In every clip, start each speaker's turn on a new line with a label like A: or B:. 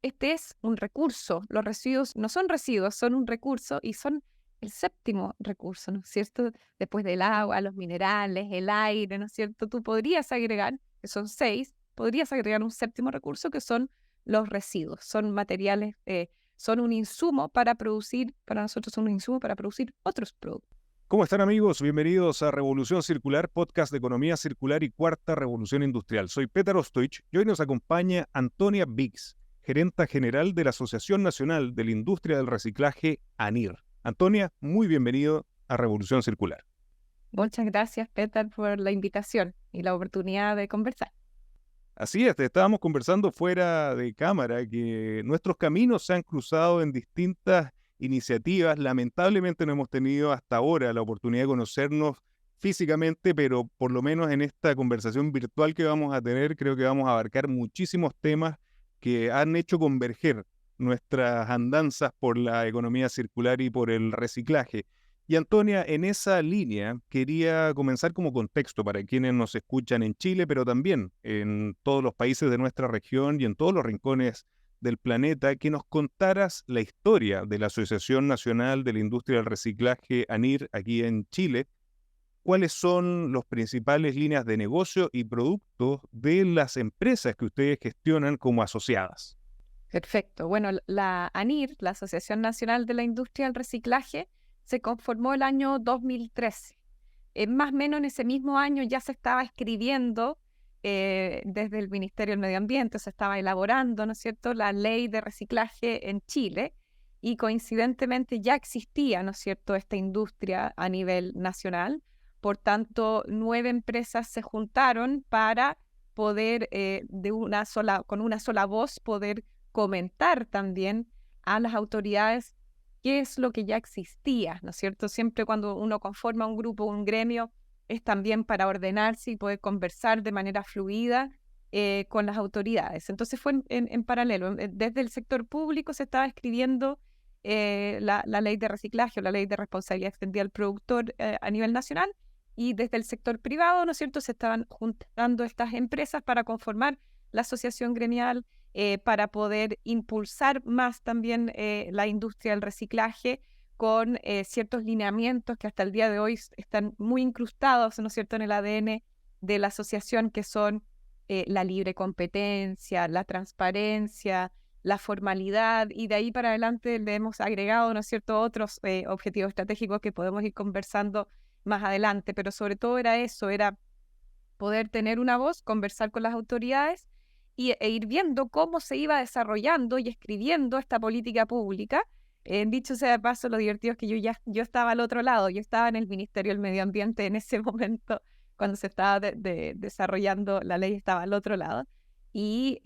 A: este es un recurso. Los residuos no son residuos, son un recurso y son el séptimo recurso, ¿no es cierto? Después del agua, los minerales, el aire, ¿no es cierto? Tú podrías agregar, que son 6, podrías agregar un séptimo recurso que son los residuos. Son materiales, son un insumo para producir, para nosotros son un insumo para producir otros productos.
B: ¿Cómo están, amigos? Bienvenidos a Revolución Circular, podcast de economía circular y cuarta revolución industrial. Soy Petar Ostoich y hoy nos acompaña Antonia Biggs, gerenta general de la Asociación Nacional de la Industria del Reciclaje, ANIR. Antonia, muy bienvenido a Revolución Circular.
A: Muchas gracias, Petar, por la invitación y la oportunidad de conversar.
B: Así es, estábamos conversando fuera de cámara que nuestros caminos se han cruzado en distintas iniciativas. Lamentablemente no hemos tenido hasta ahora la oportunidad de conocernos físicamente, pero por lo menos en esta conversación virtual que vamos a tener, creo que vamos a abarcar muchísimos temas que han hecho converger nuestras andanzas por la economía circular y por el reciclaje. Y Antonia, en esa línea quería comenzar como contexto para quienes nos escuchan en Chile, pero también en todos los países de nuestra región y en todos los rincones del planeta, que nos contaras la historia de la Asociación Nacional de la Industria del Reciclaje, ANIR, aquí en Chile. ¿Cuáles son las principales líneas de negocio y productos de las empresas que ustedes gestionan como asociadas?
A: Perfecto. Bueno, la ANIR, la Asociación Nacional de la Industria del Reciclaje, se conformó el año 2013. Más o menos en ese mismo año ya se estaba escribiendo desde el Ministerio del Medio Ambiente, se estaba elaborando, ¿no es cierto?, la ley de reciclaje en Chile y coincidentemente ya existía, ¿no es cierto?, esta industria a nivel nacional. Por tanto, 9 empresas se juntaron para poder con una sola voz poder comentar también a las autoridades qué es lo que ya existía, ¿no es cierto? Siempre cuando uno conforma un grupo, un gremio, es también para ordenarse y poder conversar de manera fluida con las autoridades. Entonces fue en paralelo. Desde el sector público se estaba escribiendo la ley de reciclaje o la ley de responsabilidad extendida al productor a nivel nacional, y desde el sector privado, ¿no es cierto?, se estaban juntando estas empresas para conformar la asociación gremial, para poder impulsar más también la industria del reciclaje con ciertos lineamientos que hasta el día de hoy están muy incrustados, ¿no es cierto?, en el ADN de la asociación, que son la libre competencia, la transparencia, la formalidad, y de ahí para adelante le hemos agregado, ¿no es cierto?, otros objetivos estratégicos que podemos ir conversando más adelante, pero sobre todo era eso, era poder tener una voz, conversar con las autoridades e ir viendo cómo se iba desarrollando y escribiendo esta política pública. Dicho sea de paso, lo divertido es que yo estaba al otro lado, yo estaba en el Ministerio del Medio Ambiente en ese momento, cuando se estaba desarrollando la ley, estaba al otro lado. Y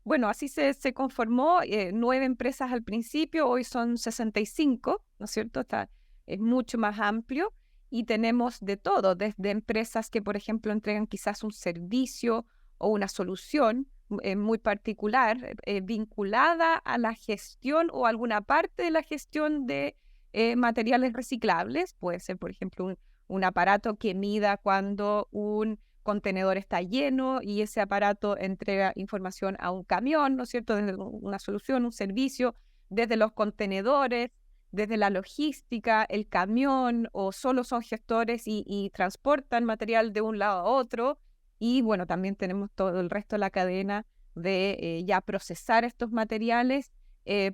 A: bueno, así se conformó, 9 empresas al principio, hoy son 65, ¿no es cierto? Es mucho más amplio y tenemos de todo, desde empresas que, por ejemplo, entregan quizás un servicio o una solución muy particular vinculada a la gestión o alguna parte de la gestión de materiales reciclables. Puede ser, por ejemplo, un aparato que mida cuando un contenedor está lleno y ese aparato entrega información a un camión, ¿no es cierto?, desde una solución, un servicio, desde los contenedores, desde la logística, el camión, o solo son gestores y transportan material de un lado a otro. Y bueno, también tenemos todo el resto de la cadena de ya procesar estos materiales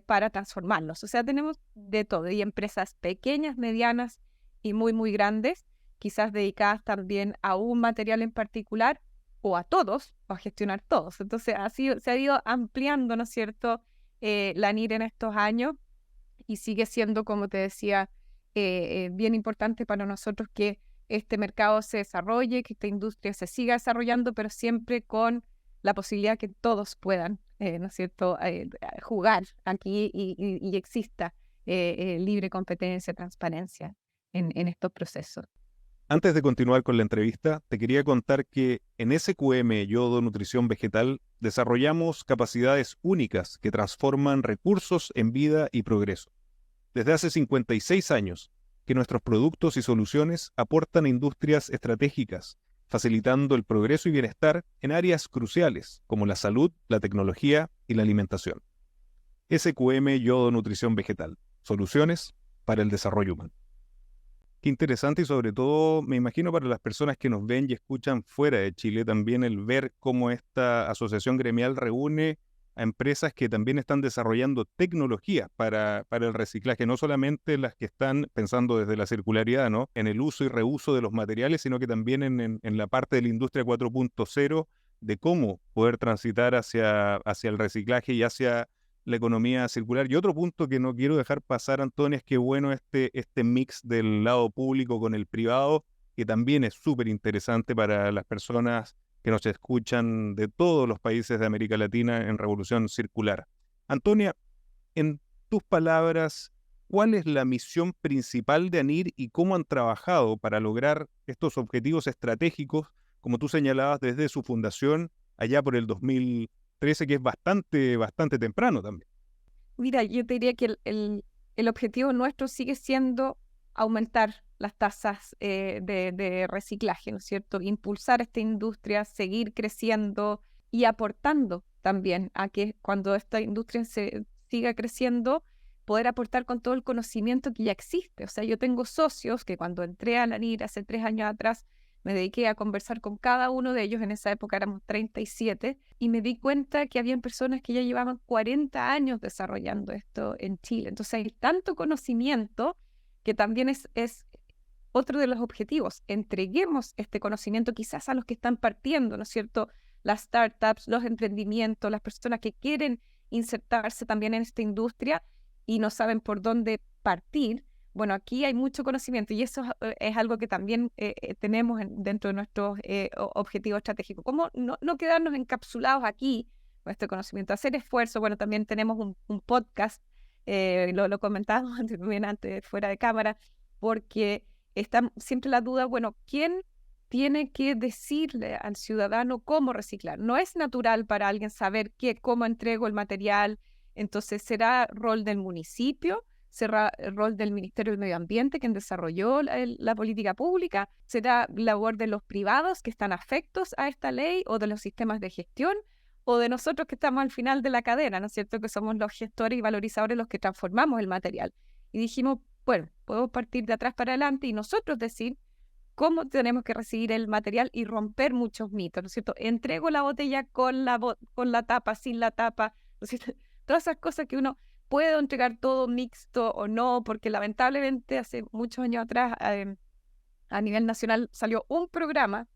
A: para transformarlos. O sea, tenemos de todo, y empresas pequeñas, medianas y muy, muy grandes, quizás dedicadas también a un material en particular o a todos, o a gestionar todos. Entonces, se ha ido ampliando, ¿no es cierto?, la ANIR en estos años, y sigue siendo, como te decía, bien importante para nosotros que este mercado se desarrolle, que esta industria se siga desarrollando, pero siempre con la posibilidad que todos puedan, ¿no es cierto?, jugar aquí y exista libre competencia, transparencia en estos procesos.
B: Antes de continuar con la entrevista, te quería contar que en SQM Yodo Nutrición Vegetal desarrollamos capacidades únicas que transforman recursos en vida y progreso. Desde hace 56 años que nuestros productos y soluciones aportan a industrias estratégicas, facilitando el progreso y bienestar en áreas cruciales como la salud, la tecnología y la alimentación. SQM Yodo Nutrición Vegetal, soluciones para el desarrollo humano. Qué interesante y sobre todo me imagino para las personas que nos ven y escuchan fuera de Chile también el ver cómo esta asociación gremial reúne a empresas que también están desarrollando tecnologías para el reciclaje, no solamente las que están pensando desde la circularidad, ¿no?, en el uso y reuso de los materiales, sino que también en la parte de la industria 4.0 de cómo poder transitar hacia el reciclaje y hacia la economía circular. Y otro punto que no quiero dejar pasar, Antonio, es que bueno este mix del lado público con el privado, que también es súper interesante para las personas que nos escuchan de todos los países de América Latina en Revolución Circular. Antonia, en tus palabras, ¿cuál es la misión principal de ANIR y cómo han trabajado para lograr estos objetivos estratégicos, como tú señalabas, desde su fundación allá por el 2013, que es bastante temprano también?
A: Mira, yo te diría que el objetivo nuestro sigue siendo aumentar las tasas de reciclaje, ¿no es cierto? Impulsar esta industria, seguir creciendo y aportando también a que cuando esta industria se siga creciendo, poder aportar con todo el conocimiento que ya existe. O sea, yo tengo socios que cuando entré a la NIR hace 3 años atrás, me dediqué a conversar con cada uno de ellos, en esa época éramos 37, y me di cuenta que habían personas que ya llevaban 40 años desarrollando esto en Chile. Entonces hay tanto conocimiento que también es otro de los objetivos. Entreguemos este conocimiento quizás a los que están partiendo, ¿no es cierto? Las startups, los emprendimientos, las personas que quieren insertarse también en esta industria y no saben por dónde partir. Bueno, aquí hay mucho conocimiento y eso es algo que también tenemos dentro de nuestros objetivos estratégicos. ¿Cómo no quedarnos encapsulados aquí con este conocimiento? Hacer esfuerzo. Bueno, también tenemos un podcast, lo comentábamos antes, fuera de cámara, porque está siempre la duda, bueno, ¿quién tiene que decirle al ciudadano cómo reciclar? No es natural para alguien saber cómo entrego el material, entonces será rol del municipio, será el rol del Ministerio del Medio Ambiente, quien desarrolló la política pública, será labor de los privados que están afectos a esta ley o de los sistemas de gestión o de nosotros que estamos al final de la cadena, ¿no es cierto?, que somos los gestores y valorizadores los que transformamos el material. Y dijimos, bueno, podemos partir de atrás para adelante y nosotros decir cómo tenemos que recibir el material y romper muchos mitos, ¿no es cierto? Entrego la botella con la tapa, sin la tapa, ¿no es cierto? Todas esas cosas que uno puede entregar todo mixto o no, porque lamentablemente hace muchos años atrás a nivel nacional salió un programa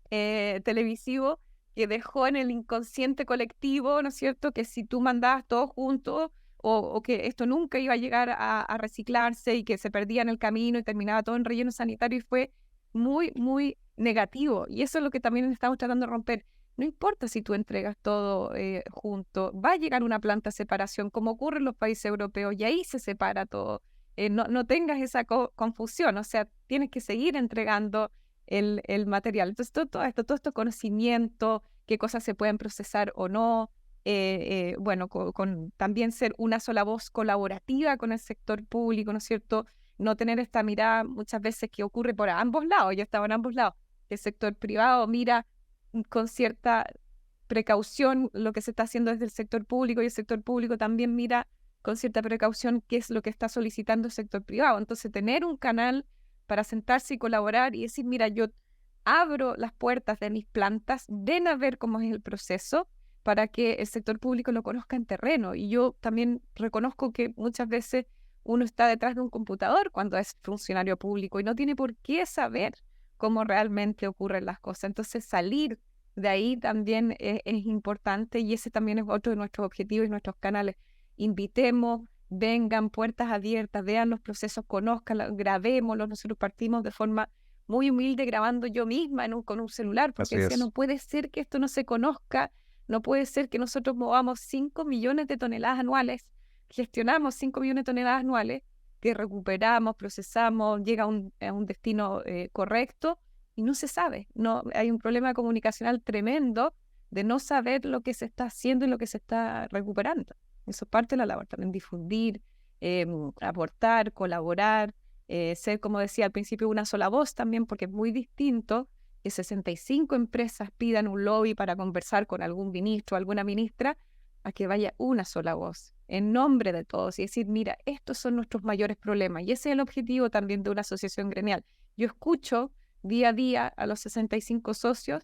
A: televisivo que dejó en el inconsciente colectivo, ¿no es cierto?, que si tú mandabas todo junto o que esto nunca iba a llegar a reciclarse y que se perdía en el camino y terminaba todo en relleno sanitario y fue muy, muy negativo. Y eso es lo que también estamos tratando de romper. No importa si tú entregas todo junto, va a llegar una planta de separación como ocurre en los países europeos y ahí se separa todo. No tengas esa confusión, o sea, tienes que seguir entregando el material. Entonces, todo este conocimiento, qué cosas se pueden procesar o no, bueno, con también ser una sola voz colaborativa con el sector público, ¿no es cierto? No tener esta mirada muchas veces que ocurre por ambos lados, yo estaba en ambos lados. El sector privado mira con cierta precaución lo que se está haciendo desde el sector público y el sector público también mira con cierta precaución qué es lo que está solicitando el sector privado. Entonces, tener un canal para sentarse y colaborar y decir, mira, yo abro las puertas de mis plantas, ven a ver cómo es el proceso para que el sector público lo conozca en terreno. Y yo también reconozco que muchas veces uno está detrás de un computador cuando es funcionario público y no tiene por qué saber cómo realmente ocurren las cosas. Entonces, salir de ahí también es importante y ese también es otro de nuestros objetivos y nuestros canales. Invitemos, vengan, puertas abiertas, vean los procesos, conózcanlos, grabémoslos. Nosotros partimos de forma muy humilde grabando yo misma con un celular, porque decía, no puede ser que esto no se conozca, no puede ser que nosotros movamos 5 millones de toneladas anuales, gestionamos 5 millones de toneladas anuales, que recuperamos, procesamos, llega a un destino correcto y no se sabe. No, hay un problema comunicacional tremendo de no saber lo que se está haciendo y lo que se está recuperando. Eso es parte de la labor, también difundir, aportar, colaborar, ser, como decía al principio, una sola voz también, porque es muy distinto que 65 empresas pidan un lobby para conversar con algún ministro o alguna ministra, a que vaya una sola voz, en nombre de todos, y decir, mira, estos son nuestros mayores problemas. Y ese es el objetivo también de una asociación gremial. Yo escucho día a día a los 65 socios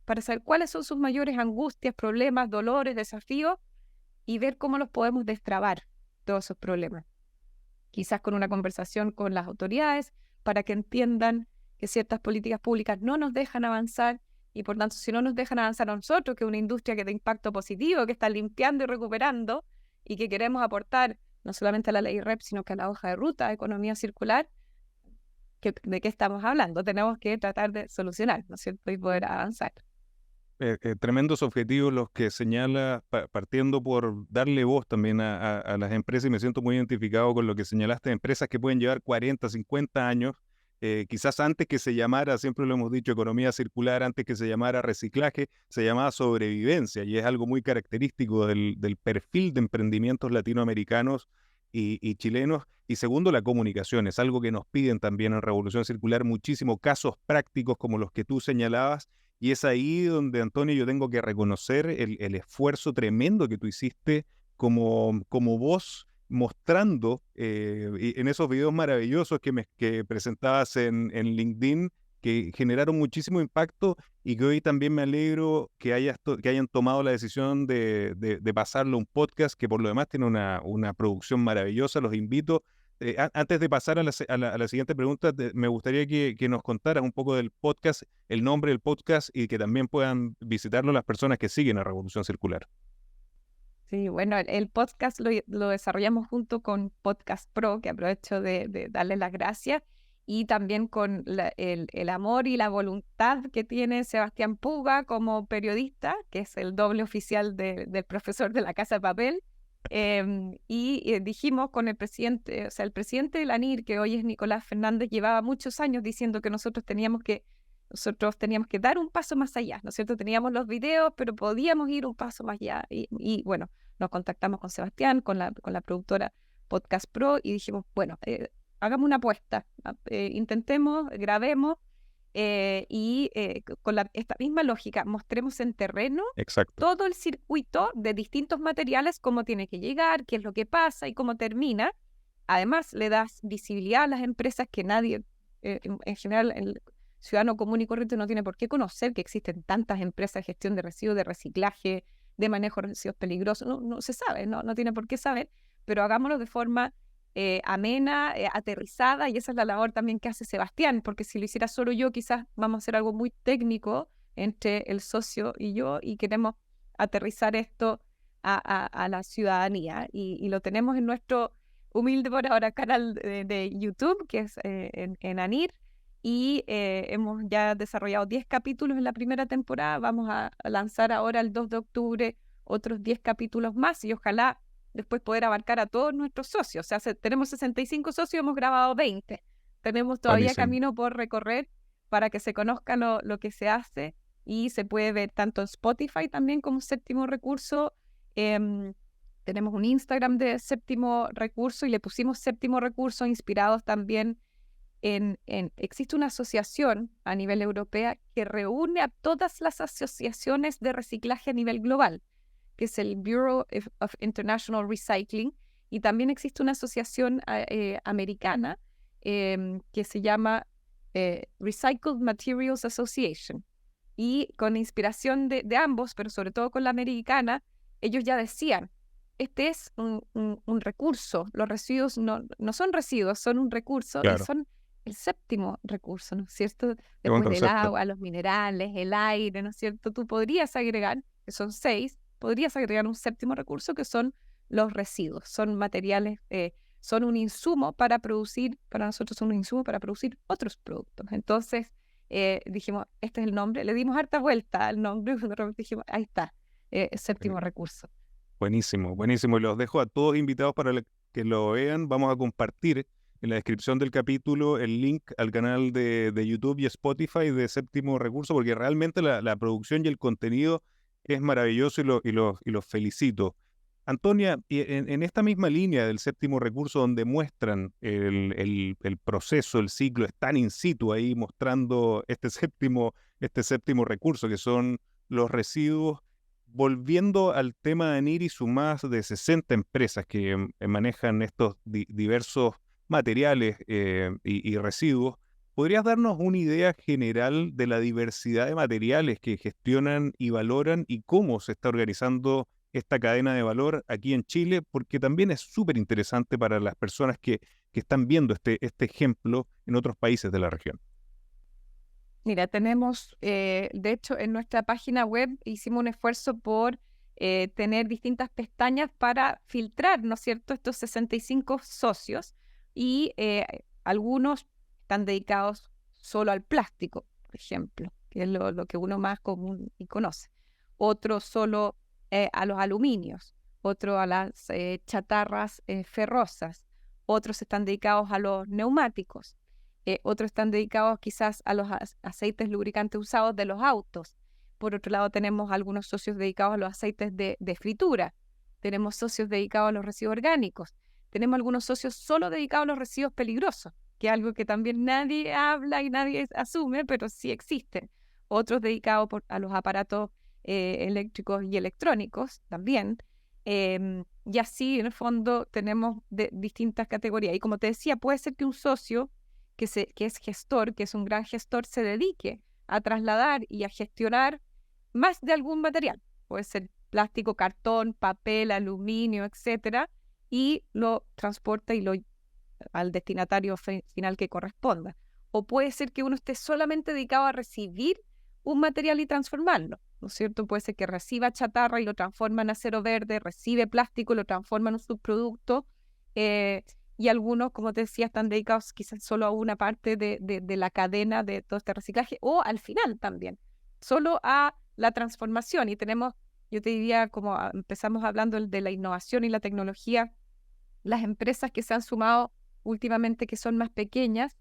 A: para saber cuáles son sus mayores angustias, problemas, dolores, desafíos, y ver cómo los podemos destrabar, todos esos problemas. Quizás con una conversación con las autoridades para que entiendan que ciertas políticas públicas no nos dejan avanzar y por tanto si no nos dejan avanzar a nosotros, que es una industria que da impacto positivo, que está limpiando y recuperando y que queremos aportar no solamente a la ley REP, sino que a la hoja de ruta de economía circular, ¿de qué estamos hablando? Tenemos que tratar de solucionar, ¿no es cierto? Y poder avanzar.
B: Tremendos objetivos los que señala, partiendo por darle voz también a las empresas, y me siento muy identificado con lo que señalaste, empresas que pueden llevar 40, 50 años, quizás antes que se llamara, siempre lo hemos dicho, economía circular, antes que se llamara reciclaje, se llamaba sobrevivencia, y es algo muy característico del perfil de emprendimientos latinoamericanos y chilenos. Y segundo, la comunicación, es algo que nos piden también en Revolución Circular, muchísimos casos prácticos como los que tú señalabas. Y es ahí donde, Antonio, yo tengo que reconocer el esfuerzo tremendo que tú hiciste como voz, mostrando en esos videos maravillosos que presentabas en LinkedIn, que generaron muchísimo impacto y que hoy también me alegro que hayan tomado la decisión de pasarlo a un podcast que por lo demás tiene una producción maravillosa. Los invito. Antes de pasar a la siguiente pregunta, me gustaría que nos contaras un poco del podcast, el nombre del podcast y que también puedan visitarlo las personas que siguen a Revolución Circular.
A: Sí, bueno, el podcast lo desarrollamos junto con Podcast Pro, que aprovecho de darle las gracias, y también con el amor y la voluntad que tiene Sebastián Puga como periodista, que es el doble oficial del profesor de la Casa de Papel. Dijimos con el presidente, o sea, el presidente de la ANIR, que hoy es Nicolás Fernández, llevaba muchos años diciendo que nosotros teníamos que dar un paso más allá, ¿no es cierto? Teníamos los videos, pero podíamos ir un paso más allá. Y bueno, nos contactamos con Sebastián, con la productora Podcast Pro, y dijimos, bueno, hagamos una apuesta, intentemos, grabemos, con esta misma lógica, mostremos en terreno
B: Exacto.
A: todo el circuito de distintos materiales, cómo tiene que llegar, qué es lo que pasa y cómo termina. Además, le das visibilidad a las empresas que nadie, en general, el ciudadano común y corriente no tiene por qué conocer que existen tantas empresas de gestión de residuos, de reciclaje, de manejo de residuos peligrosos. No se sabe, no tiene por qué saber, pero hagámoslo de forma amena, aterrizada, y esa es la labor también que hace Sebastián, porque si lo hiciera solo yo, quizás vamos a hacer algo muy técnico entre el socio y yo, y queremos aterrizar esto a la ciudadanía, y lo tenemos en nuestro humilde por ahora canal de YouTube, que es en ANIR, y hemos ya desarrollado 10 capítulos en la primera temporada. Vamos a lanzar ahora el 2 de octubre otros 10 capítulos más, y ojalá después poder abarcar a todos nuestros socios. O sea, tenemos 65 socios, hemos grabado 20. Tenemos todavía
B: Buenísimo.
A: camino por recorrer para que se conozca lo que se hace, y se puede ver tanto en Spotify también como Séptimo Recurso. Tenemos un Instagram de Séptimo Recurso y le pusimos Séptimo Recurso, inspirados también existe una asociación a nivel europeo que reúne a todas las asociaciones de reciclaje a nivel global, que es el Bureau of International Recycling, y también existe una asociación americana que se llama Recycled Materials Association, y con inspiración de ambos, pero sobre todo con la americana, ellos ya decían, este es un recurso, los residuos no son residuos, son un recurso, y
B: Claro.
A: son el séptimo recurso, ¿no es cierto?
B: Qué buen
A: Después del
B: concepto.
A: agua, los minerales, el aire, ¿no es cierto? Tú podrías agregar, que son 6, podrías agregar un séptimo recurso, que son los residuos. Son materiales, son un insumo para producir, para nosotros son un insumo para producir otros productos. Entonces dijimos, este es el nombre, le dimos harta vuelta al nombre, y dijimos, ahí está, séptimo recurso.
B: Buenísimo, buenísimo. Y los dejo a todos invitados para que lo vean. Vamos a compartir en la descripción del capítulo el link al canal de YouTube y Spotify de Séptimo Recurso, porque realmente la producción y el contenido es maravilloso y los felicito. Antonia, y en esta misma línea del Séptimo Recurso, donde muestran el proceso, el ciclo, están in situ ahí mostrando este séptimo recurso, que son los residuos. volviendo al tema de ANIR y sus más de 60 empresas que manejan estos diversos materiales y residuos, ¿podrías darnos una idea general de la diversidad de materiales que gestionan y valoran y cómo se está organizando esta cadena de valor aquí en Chile? Porque también es súper interesante para las personas que están viendo este ejemplo en otros países de la región.
A: Mira, tenemos, de hecho, en nuestra página web hicimos un esfuerzo por tener distintas pestañas para filtrar, ¿no es cierto?, estos 65 socios y algunos están dedicados solo al plástico, por ejemplo, que es lo que uno más común y conoce. Otros solo a los aluminios, otros a las chatarras ferrosas, otros están dedicados a los neumáticos. Otros están dedicados quizás a los aceites lubricantes usados de los autos. Por otro lado, tenemos algunos socios dedicados a los aceites de fritura. Tenemos socios dedicados a los residuos orgánicos. Tenemos algunos socios solo dedicados a los residuos peligrosos, que es algo que también nadie habla y nadie asume, pero sí existen. Otros dedicados a los aparatos eléctricos y electrónicos también. Y así, en el fondo, tenemos distintas categorías. Y como te decía, puede ser que un socio que es gestor, que es un gran gestor, se dedique a trasladar y a gestionar más de algún material. Puede ser plástico, cartón, papel, aluminio, etcétera, y lo transporta al destinatario final que corresponda. O puede ser que uno esté solamente dedicado a recibir un material y transformarlo, ¿no es cierto? Puede ser que reciba chatarra y lo transforma en acero verde, recibe plástico y lo transforma en un subproducto, y algunos, como te decía, están dedicados quizás solo a una parte de la cadena de todo este reciclaje, o al final también, solo a la transformación. Y tenemos, yo te diría, como empezamos hablando de la innovación y la tecnología, las empresas que se han sumado últimamente, que son más pequeñas,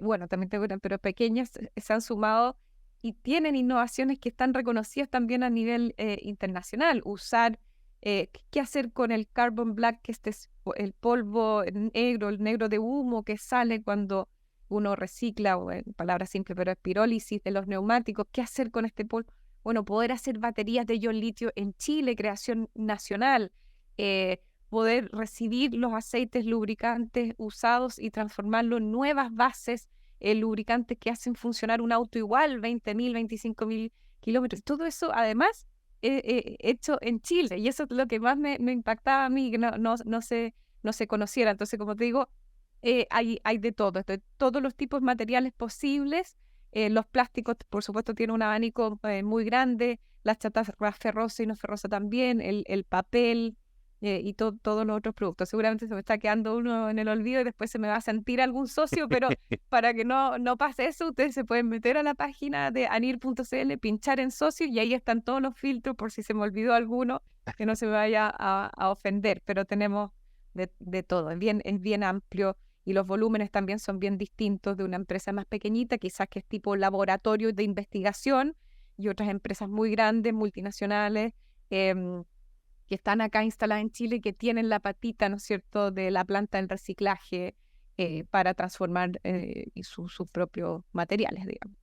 A: bueno, también tengo, pero pequeñas, se han sumado y tienen innovaciones que están reconocidas también a nivel internacional. Usar, ¿qué hacer con el carbon black, que es el polvo negro, el negro de humo que sale cuando uno recicla, o en palabras simples, pero es pirólisis de los neumáticos? ¿Qué hacer con este polvo? Bueno, poder hacer baterías de ion litio en Chile, creación nacional, poder recibir los aceites lubricantes usados y transformarlo en nuevas bases lubricantes que hacen funcionar un auto igual, 20.000, 25.000 kilómetros. Todo eso, además, hecho en Chile. Y eso es lo que más me impactaba a mí, que no se conociera. Entonces, como te digo, hay de todo, de todos los tipos de materiales posibles. Los plásticos, por supuesto, tienen un abanico muy grande. Las chatarras ferrosas y no ferrosas también. El papel. Y todos los otros productos. Seguramente se me está quedando uno en el olvido y después se me va a sentir algún socio, pero para que no pase eso, ustedes se pueden meter a la página de anir.cl, pinchar en socios y ahí están todos los filtros por si se me olvidó alguno, que no se me vaya a ofender, pero tenemos de todo, es bien amplio y los volúmenes también son bien distintos de una empresa más pequeñita, quizás que es tipo laboratorio de investigación, y otras empresas muy grandes, multinacionales, que están acá instaladas en Chile y que tienen la patita, ¿no es cierto?, de la planta del reciclaje para transformar sus propios materiales, digamos.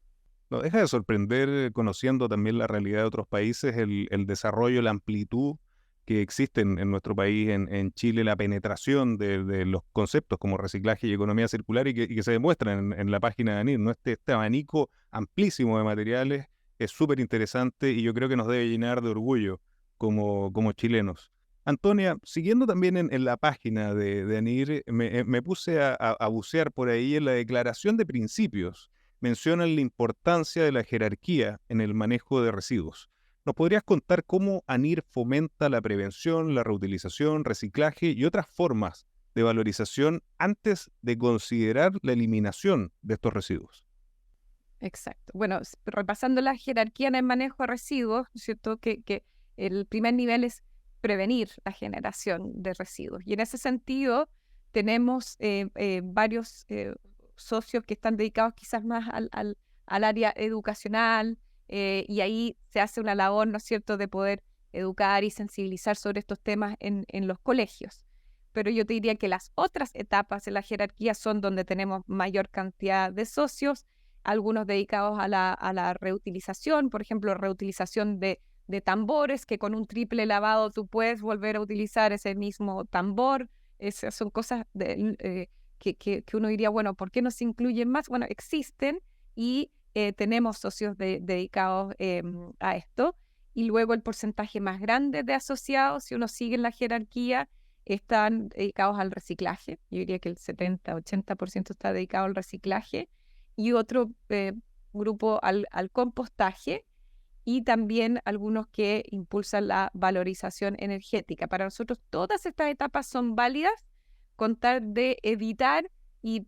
B: No deja de sorprender, conociendo también la realidad de otros países, el desarrollo, la amplitud que existe en nuestro país, en Chile, la penetración de los conceptos como reciclaje y economía circular y que se demuestran en la página de ANIR, ¿no? Este abanico amplísimo de materiales es súper interesante y yo creo que nos debe llenar de orgullo como chilenos. Antonia, siguiendo también en la página de ANIR, me puse a bucear por ahí en la declaración de principios. Mencionan la importancia de la jerarquía en el manejo de residuos. ¿Nos podrías contar cómo ANIR fomenta la prevención, la reutilización, reciclaje y otras formas de valorización antes de considerar la eliminación de estos residuos?
A: Exacto. Bueno, repasando la jerarquía en el manejo de residuos, ¿no es cierto?, que el primer nivel es prevenir la generación de residuos. Y en ese sentido, tenemos varios socios que están dedicados quizás más al área educacional, y ahí se hace una labor, ¿no es cierto?, de poder educar y sensibilizar sobre estos temas en los colegios. Pero yo te diría que las otras etapas de la jerarquía son donde tenemos mayor cantidad de socios, algunos dedicados a la reutilización, por ejemplo, reutilización de de tambores, que con un triple lavado tú puedes volver a utilizar ese mismo tambor. Esas son cosas que uno diría, bueno, ¿por qué no se incluyen más? Bueno, existen y tenemos socios dedicados a esto. Y luego el porcentaje más grande de asociados, si uno sigue en la jerarquía, están dedicados al reciclaje. Yo diría que el 70-80% está dedicado al reciclaje y otro grupo al compostaje, y también algunos que impulsan la valorización energética. Para nosotros todas estas etapas son válidas con tal de evitar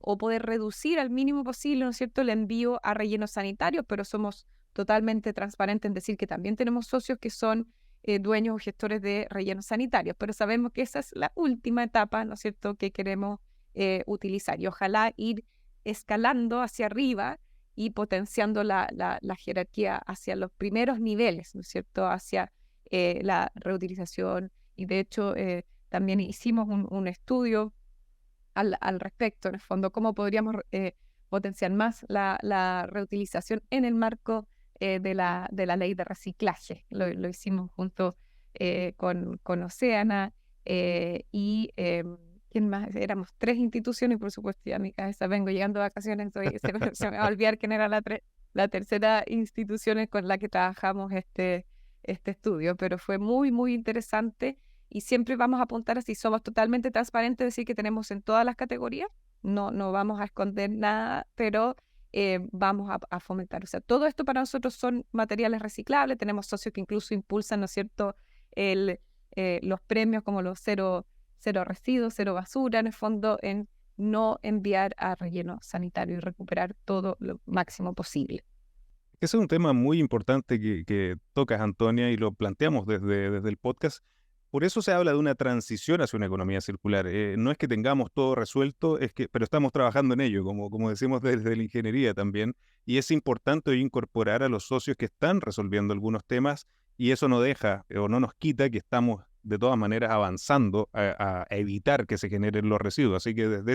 A: o poder reducir al mínimo posible, ¿no es cierto?, el envío a rellenos sanitarios, pero somos totalmente transparentes en decir que también tenemos socios que son dueños o gestores de rellenos sanitarios, pero sabemos que esa es la última etapa, ¿no es cierto?, que queremos utilizar, y ojalá ir escalando hacia arriba y potenciando la jerarquía hacia los primeros niveles, ¿no es cierto?, hacia la reutilización. Y de hecho también hicimos un estudio al respecto, en el fondo, cómo podríamos potenciar más la reutilización en el marco de la ley de reciclaje. Lo hicimos junto con Oceana y ¿quién más? Éramos 3 instituciones, y por supuesto ya a mi cabeza vengo llegando de vacaciones, se me va a olvidar quién era la tercera institución con la que trabajamos este estudio, pero fue muy, muy interesante. Y siempre vamos a apuntar así, somos totalmente transparentes, decir que tenemos en todas las categorías, no vamos a esconder nada, pero vamos a fomentar. O sea, todo esto para nosotros son materiales reciclables, tenemos socios que incluso impulsan, ¿no es cierto?, los premios como los cero residuos, cero basura, en el fondo, en no enviar a relleno sanitario y recuperar todo lo máximo posible.
B: Ese es un tema muy importante que tocas, Antonia, y lo planteamos desde el podcast. Por eso se habla de una transición hacia una economía circular. No es que tengamos todo resuelto, pero estamos trabajando en ello, como decimos desde la ingeniería también. Y es importante incorporar a los socios que están resolviendo algunos temas, y eso no deja o no nos quita que estamos de todas maneras avanzando a evitar que se generen los residuos. Así que desde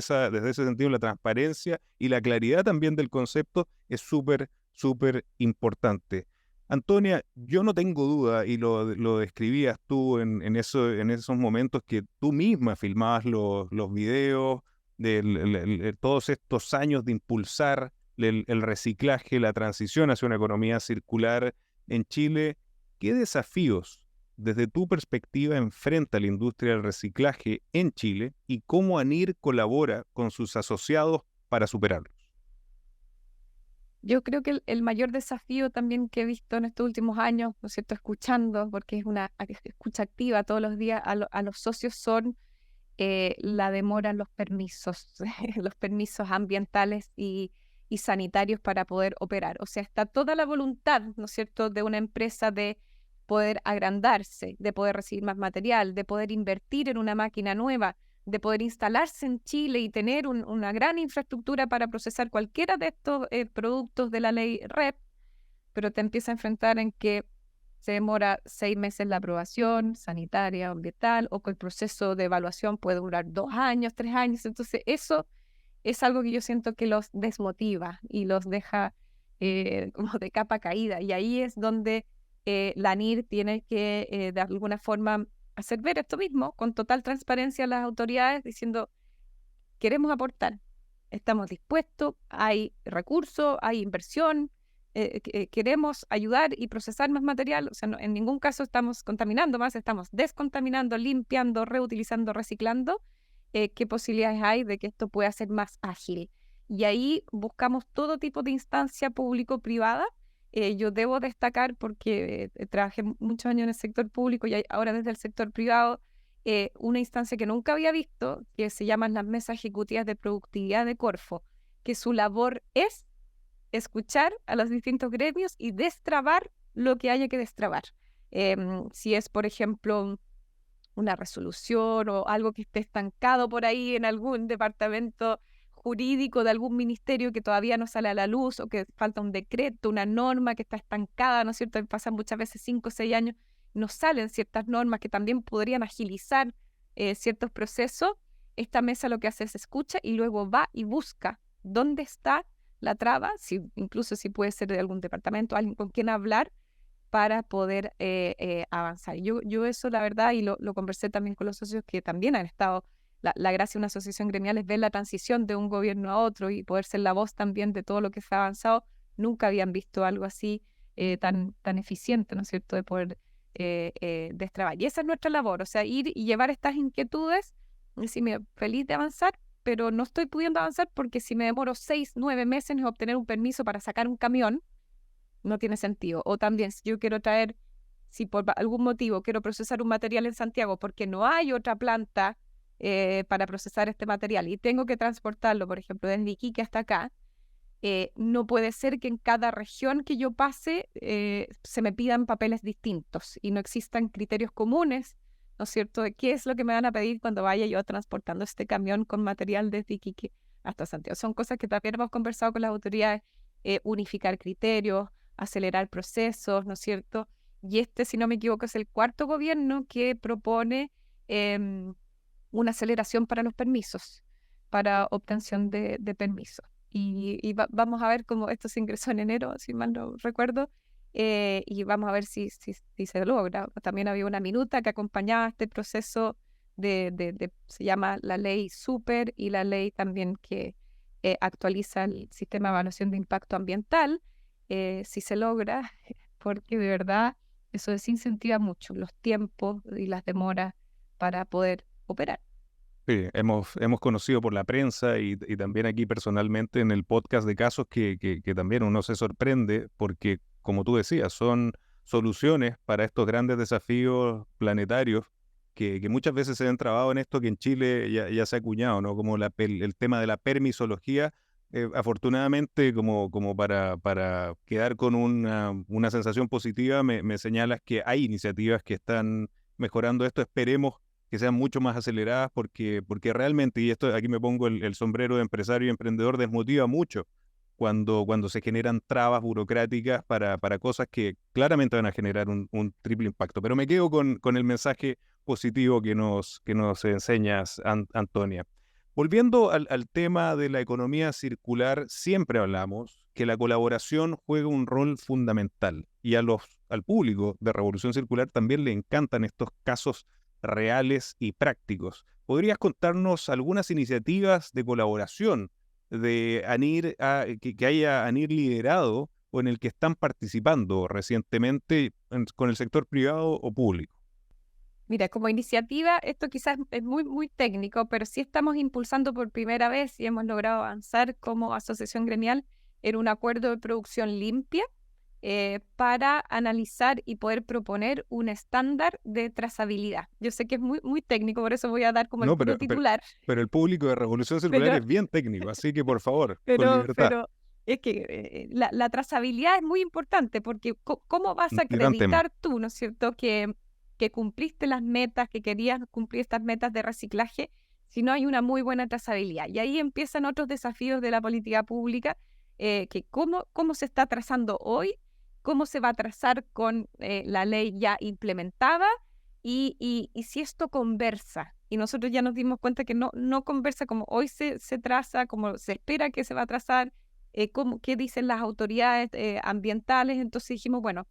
B: ese sentido, la transparencia y la claridad también del concepto es súper, súper importante. Antonia, yo no tengo duda, y lo describías tú en esos momentos que tú misma filmabas los videos de todos estos años de impulsar el reciclaje, la transición hacia una economía circular en Chile. ¿Qué desafíos, desde tu perspectiva, enfrenta la industria del reciclaje en Chile y cómo ANIR colabora con sus asociados para superarlos?
A: Yo creo que el mayor desafío también que he visto en estos últimos años, ¿no es cierto?, escuchando, porque es una escucha activa todos los días a los socios, son la demora en los permisos, los permisos ambientales y sanitarios para poder operar. O sea, está toda la voluntad, ¿no es cierto?, de una empresa de poder agrandarse, de poder recibir más material, de poder invertir en una máquina nueva, de poder instalarse en Chile y tener una gran infraestructura para procesar cualquiera de estos productos de la ley REP, pero te empieza a enfrentar en que se demora 6 meses la aprobación sanitaria, ambiental, o que el proceso de evaluación puede durar 2 años, 3 años. Entonces eso es algo que yo siento que los desmotiva y los deja como de capa caída. Y ahí es donde la ANIR tiene que de alguna forma hacer ver esto mismo con total transparencia a las autoridades, diciendo: queremos aportar, estamos dispuestos, hay recursos, hay inversión, queremos ayudar y procesar más material. O sea, en ningún caso estamos contaminando más, estamos descontaminando, limpiando, reutilizando, reciclando. ¿Qué posibilidades hay de que esto pueda ser más ágil? Y ahí buscamos todo tipo de instancia público-privada. Yo debo destacar, porque trabajé muchos años en el sector público y ahora desde el sector privado, una instancia que nunca había visto, que se llaman las mesas ejecutivas de productividad de Corfo, que su labor es escuchar a los distintos gremios y destrabar lo que haya que destrabar. Si es, por ejemplo, una resolución o algo que esté estancado por ahí en algún departamento jurídico de algún ministerio que todavía no sale a la luz, o que falta un decreto, una norma que está estancada, ¿no es cierto? Pasan muchas veces 5 o 6 años, no salen ciertas normas que también podrían agilizar ciertos procesos. Esta mesa lo que hace es escucha y luego va y busca dónde está la traba, incluso si puede ser de algún departamento, alguien con quien hablar, para poder avanzar. Yo eso, la verdad, y lo conversé también con los socios que también han estado, la gracia de una asociación gremial es ver la transición de un gobierno a otro y poder ser la voz también de todo lo que se ha avanzado. Nunca habían visto algo así tan eficiente, ¿no es cierto?, de poder destrabar. Y esa es nuestra labor, o sea, ir y llevar estas inquietudes, decirme, feliz de avanzar, pero no estoy pudiendo avanzar porque si me demoro 6, 9 meses en obtener un permiso para sacar un camión, no tiene sentido. O también, si yo quiero traer, si por algún motivo quiero procesar un material en Santiago porque no hay otra planta para procesar este material y tengo que transportarlo, por ejemplo, desde Iquique hasta acá, no puede ser que en cada región que yo pase se me pidan papeles distintos y no existan criterios comunes, ¿no es cierto?, de qué es lo que me van a pedir cuando vaya yo transportando este camión con material desde Iquique hasta Santiago. Son cosas que también hemos conversado con las autoridades, unificar criterios, acelerar procesos, ¿no es cierto? Y este, si no me equivoco, es el cuarto gobierno que propone una aceleración para los permisos, para obtención de permisos. Y vamos a ver cómo esto se ingresó en enero, si mal no recuerdo, y vamos a ver si se logra. También había una minuta que acompañaba este proceso se llama la ley Super y la ley también que actualiza el sistema de evaluación de impacto ambiental, si se logra, porque de verdad eso desincentiva mucho los tiempos y las demoras para poder operar.
B: Sí, hemos conocido por la prensa y también aquí personalmente en el podcast de casos que también uno se sorprende porque, como tú decías, son soluciones para estos grandes desafíos planetarios que muchas veces se han trabado en esto que en Chile ya se ha acuñado, ¿no? Como el tema de la permisología. Afortunadamente, como para quedar con una sensación positiva, me señalas que hay iniciativas que están mejorando esto. Esperemos que sean mucho más aceleradas porque realmente, y esto aquí me pongo el sombrero de empresario y emprendedor, desmotiva mucho cuando se generan trabas burocráticas para cosas que claramente van a generar un triple impacto. Pero me quedo con el mensaje positivo que nos enseñas, Antonia. Volviendo al tema de la economía circular, siempre hablamos que la colaboración juega un rol fundamental y al público de Revolución Circular también le encantan estos casos reales y prácticos. ¿Podrías contarnos algunas iniciativas de colaboración de ANIR que haya ANIR liderado o en el que están participando recientemente con el sector privado o público?
A: Mira, como iniciativa, esto quizás es muy, muy técnico, pero sí estamos impulsando por primera vez y hemos logrado avanzar como asociación gremial en un acuerdo de producción limpia para analizar y poder proponer un estándar de trazabilidad. Yo sé que es muy, muy técnico, por eso voy a dar como el
B: No,
A: puro titular.
B: pero el público de Revolución Circular
A: Pero,
B: es bien técnico, así que por favor, con
A: pero,
B: libertad.
A: pero es que la trazabilidad es muy importante porque ¿cómo vas a
B: Gran tema.
A: acreditar tú, ¿no es cierto?, que cumpliste las metas, que querías cumplir estas metas de reciclaje, si no hay una muy buena trazabilidad. Y ahí empiezan otros desafíos de la política pública, que cómo se está trazando hoy, cómo se va a trazar con la ley ya implementada y si esto conversa. Y nosotros ya nos dimos cuenta que no conversa como hoy se traza, como se espera que se va a trazar, qué dicen las autoridades ambientales. Entonces dijimos, bueno,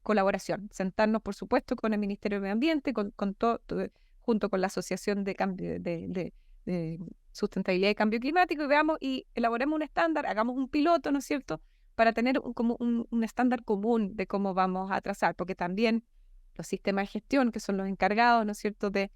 A: colaboración, sentarnos por supuesto con el Ministerio de Medio Ambiente, junto con la Asociación de Cambio de Sustentabilidad y Cambio Climático y veamos y elaboremos un estándar, hagamos un piloto, ¿no es cierto?, para tener como un estándar común de cómo vamos a trazar, porque también los sistemas de gestión, que son los encargados, ¿no es cierto?, de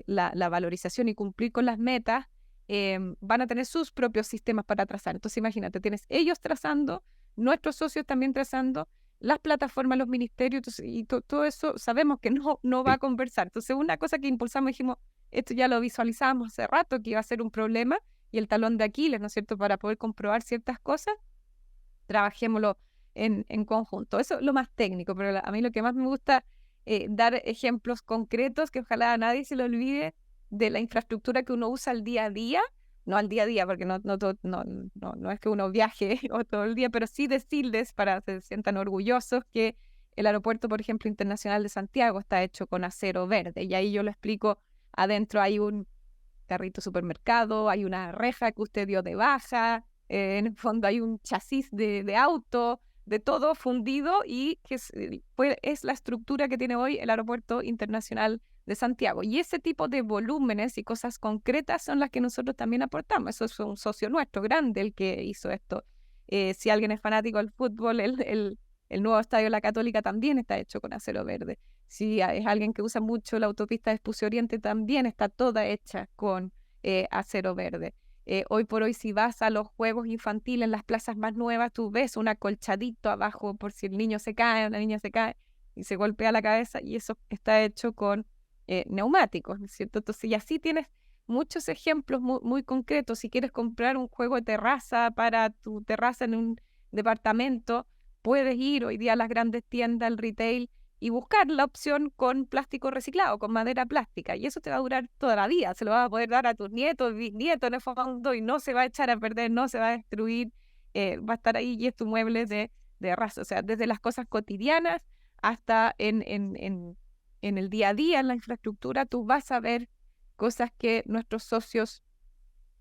A: la valorización y cumplir con las metas, van a tener sus propios sistemas para trazar. Entonces imagínate, tienes ellos trazando, nuestros socios también trazando, las plataformas, los ministerios, entonces, y todo eso sabemos que no va a conversar. Entonces, una cosa que impulsamos, dijimos, esto ya lo visualizábamos hace rato, que iba a ser un problema, y el talón de Aquiles, ¿no es cierto?, para poder comprobar ciertas cosas, trabajémoslo en conjunto. Eso es lo más técnico, pero a mí lo que más me gusta dar ejemplos concretos, que ojalá a nadie se le olvide, de la infraestructura que uno usa al día a día, no al día a día, porque no es que uno viaje todo el día, pero sí decirles para que se sientan orgullosos que el aeropuerto, por ejemplo, internacional de Santiago está hecho con acero verde. Y ahí yo lo explico, adentro hay un carrito supermercado, hay una reja que usted dio de baja, en el fondo hay un chasis de auto, de todo fundido y que es la estructura que tiene hoy el Aeropuerto Internacional de Santiago. Y ese tipo de volúmenes y cosas concretas son las que nosotros también aportamos. Eso es un socio nuestro grande el que hizo esto. Si alguien es fanático del fútbol, el nuevo estadio de la Católica también está hecho con acero verde. Si es alguien que usa mucho la autopista de Espucio Oriente, también está toda hecha con acero verde. Hoy por hoy, si vas a los juegos infantiles en las plazas más nuevas, tú ves un acolchadito abajo por si el niño se cae o la niña se cae y se golpea la cabeza, y eso está hecho con neumáticos, ¿no es cierto? Entonces, y así tienes muchos ejemplos muy concretos. Si quieres comprar un juego de terraza para tu terraza en un departamento, puedes ir hoy día a las grandes tiendas, al retail, y buscar la opción con plástico reciclado, con madera plástica, y eso te va a durar toda la vida. Se lo vas a poder dar a tus nietos, bisnietos en el fondo, y no se va a echar a perder, no se va a destruir, va a estar ahí y es tu mueble de raza. O sea, desde las cosas cotidianas hasta en el día a día, en la infraestructura, tú vas a ver cosas que nuestros socios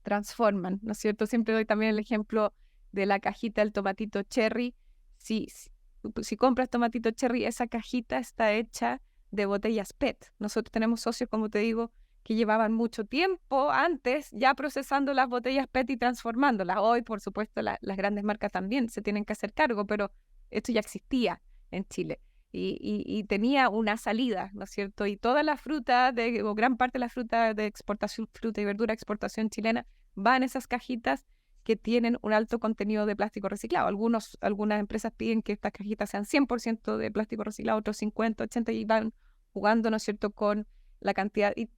A: transforman, ¿no es cierto? Siempre doy también el ejemplo de la cajita del tomatito cherry. Si compras tomatito cherry, esa cajita está hecha de botellas PET. Nosotros tenemos socios, como te digo, que llevaban mucho tiempo antes ya procesando las botellas PET y transformándolas. Hoy, por supuesto, las grandes marcas también se tienen que hacer cargo, pero esto ya existía en Chile y tenía una salida, ¿no es cierto? Y toda la fruta, o gran parte de la fruta de exportación, fruta y verdura de exportación chilena, va en esas cajitas que tienen un alto contenido de plástico reciclado. Algunas empresas piden que estas cajitas sean 100% de plástico reciclado, otros 50, 80, y van jugando, ¿no es cierto?, con la cantidad y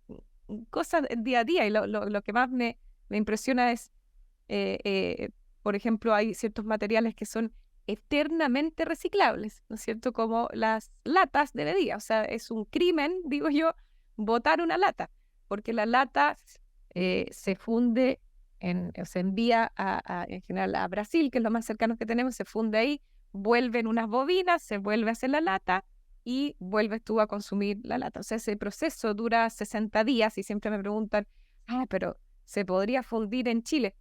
A: cosas del día a día. Y lo que más me impresiona es, por ejemplo, hay ciertos materiales que son eternamente reciclables, ¿no es cierto?, como las latas de bebida. O sea, es un crimen, digo yo, botar una lata, porque la lata se funde, se envía en general a Brasil, que es lo más cercano que tenemos, se funde ahí, vuelve en unas bobinas, se vuelve a hacer la lata y vuelves tú a consumir la lata. O sea, ese proceso dura 60 días y siempre me preguntan, pero ¿se podría fundir en Chile?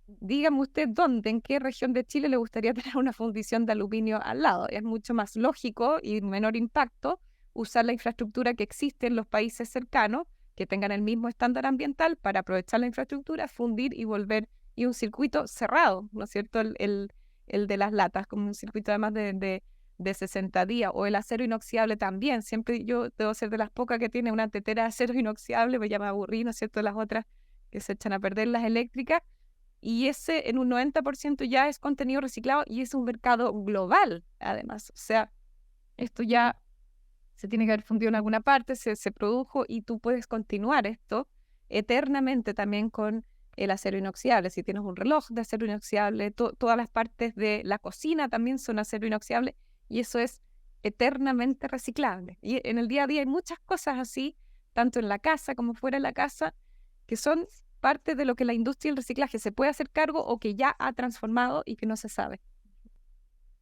A: Dígame usted dónde, en qué región de Chile le gustaría tener una fundición de aluminio al lado. Es mucho más lógico y menor impacto usar la infraestructura que existe en los países cercanos, que tengan el mismo estándar ambiental, para aprovechar la infraestructura, fundir y volver, y un circuito cerrado, ¿no es cierto? El de las latas, como un circuito además de 60 días, o el acero inoxidable también. Siempre yo debo ser de las pocas que tiene una tetera de acero inoxidable, pues ya me aburrí, ¿no es cierto?, de las otras que se echan a perder, las eléctricas. Y ese en un 90% ya es contenido reciclado y es un mercado global, además. O sea, esto ya se tiene que haber fundido en alguna parte, se produjo, y tú puedes continuar esto eternamente también con el acero inoxidable. Si tienes un reloj de acero inoxidable, todas las partes de la cocina también son acero inoxidable, y eso es eternamente reciclable. Y en el día a día hay muchas cosas así, tanto en la casa como fuera de la casa, que son parte de lo que la industria del reciclaje se puede hacer cargo o que ya ha transformado y que no se sabe.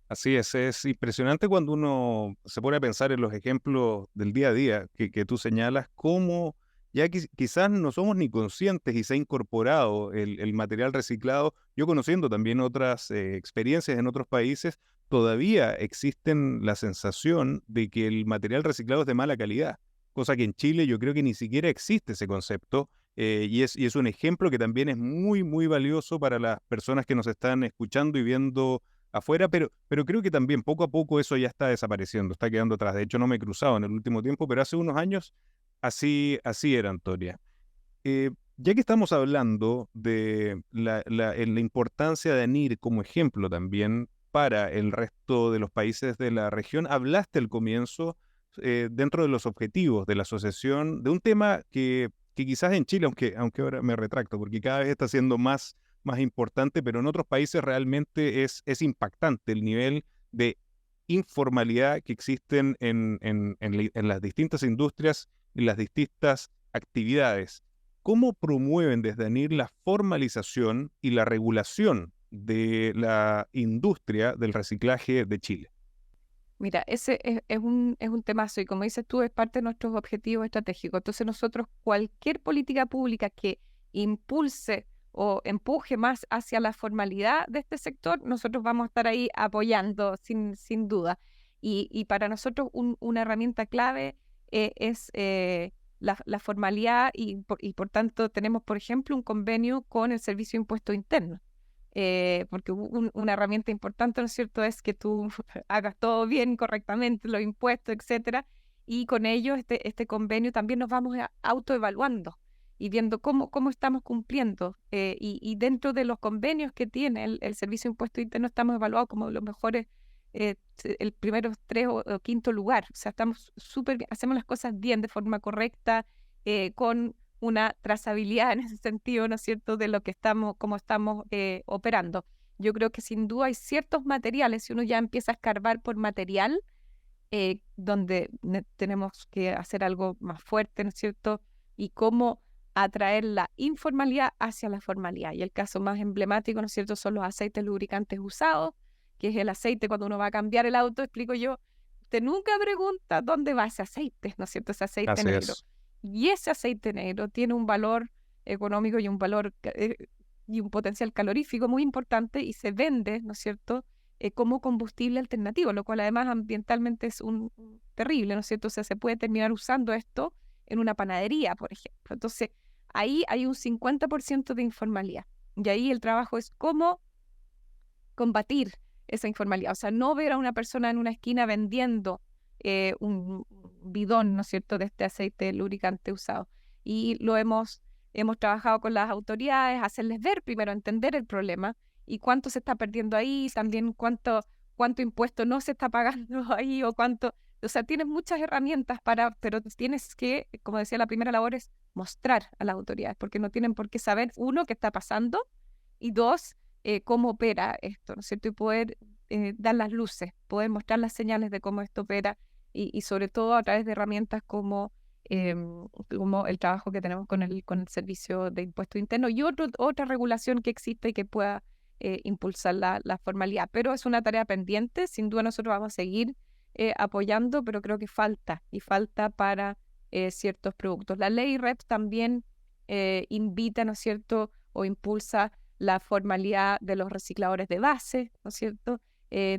B: Así es impresionante cuando uno se pone a pensar en los ejemplos del día a día que tú señalas, cómo ya quizás no somos ni conscientes y se ha incorporado el material reciclado. Yo, conociendo también otras experiencias en otros países, todavía existen la sensación de que el material reciclado es de mala calidad, cosa que en Chile yo creo que ni siquiera existe ese concepto. Y es un ejemplo que también es muy, muy valioso para las personas que nos están escuchando y viendo afuera, pero creo que también poco a poco eso ya está desapareciendo, está quedando atrás. De hecho, no me he cruzado en el último tiempo, pero hace unos años así era, Antonia. Ya que estamos hablando de la importancia de ANIR como ejemplo también para el resto de los países de la región, hablaste al comienzo, dentro de los objetivos de la asociación, de un tema que quizás en Chile, aunque ahora me retracto, porque cada vez está siendo más importante, pero en otros países realmente es impactante el nivel de informalidad que existen en las distintas industrias y las distintas actividades. ¿Cómo promueven desde ANIR la formalización y la regulación de la industria del reciclaje de Chile?
A: Mira, ese es un temazo, y como dices tú, es parte de nuestros objetivos estratégicos. Entonces nosotros, cualquier política pública que impulse o empuje más hacia la formalidad de este sector, nosotros vamos a estar ahí apoyando sin duda. Y para nosotros una herramienta clave es la formalidad y por tanto tenemos, por ejemplo, un convenio con el Servicio de Impuesto Interno. Porque una herramienta importante, ¿no es cierto?, es que tú hagas todo bien, correctamente, los impuestos, etcétera, y con ello este convenio también nos vamos autoevaluando y viendo cómo estamos cumpliendo. Y dentro de los convenios que tiene el Servicio de Impuesto Interno estamos evaluados como los mejores, el primero, 3 o quinto lugar. O sea, estamos súper bien, hacemos las cosas bien, de forma correcta, con una trazabilidad en ese sentido, ¿no es cierto?, de lo que cómo estamos operando. Yo creo que sin duda hay ciertos materiales, si uno ya empieza a escarbar por material, donde tenemos que hacer algo más fuerte, ¿no es cierto?, y cómo atraer la informalidad hacia la formalidad. Y el caso más emblemático, ¿no es cierto?, son los aceites lubricantes usados, que es el aceite cuando uno va a cambiar el auto, explico yo, usted nunca pregunta dónde va ese aceite, ¿no es cierto?, ese aceite
B: Así
A: negro.
B: es.
A: Y ese aceite negro tiene un valor económico y un valor y un potencial calorífico muy importante y se vende, ¿no es cierto?, como combustible alternativo, lo cual además ambientalmente es terrible, ¿no es cierto? O sea, se puede terminar usando esto en una panadería, por ejemplo. Entonces, ahí hay un 50% de informalidad. Y ahí el trabajo es cómo combatir esa informalidad. O sea, no ver a una persona en una esquina vendiendo un bidón, ¿no es cierto?, de este aceite lubricante usado. Y hemos trabajado con las autoridades, hacerles ver primero, entender el problema y cuánto se está perdiendo ahí, también cuánto impuesto no se está pagando ahí o sea, tienes muchas herramientas pero tienes que, como decía, la primera labor es mostrar a las autoridades, porque no tienen por qué saber, uno, qué está pasando, y dos, cómo opera esto, ¿no es cierto? Y poder dar las luces, poder mostrar las señales de cómo esto opera y sobre todo a través de herramientas como el trabajo que tenemos con el Servicio de Impuesto Interno y otra regulación que existe y que pueda impulsar la formalidad. Pero es una tarea pendiente, sin duda nosotros vamos a seguir apoyando, pero creo que falta para ciertos productos. La ley REP también invita, ¿no es cierto?, o impulsa la formalidad de los recicladores de base, ¿no es cierto?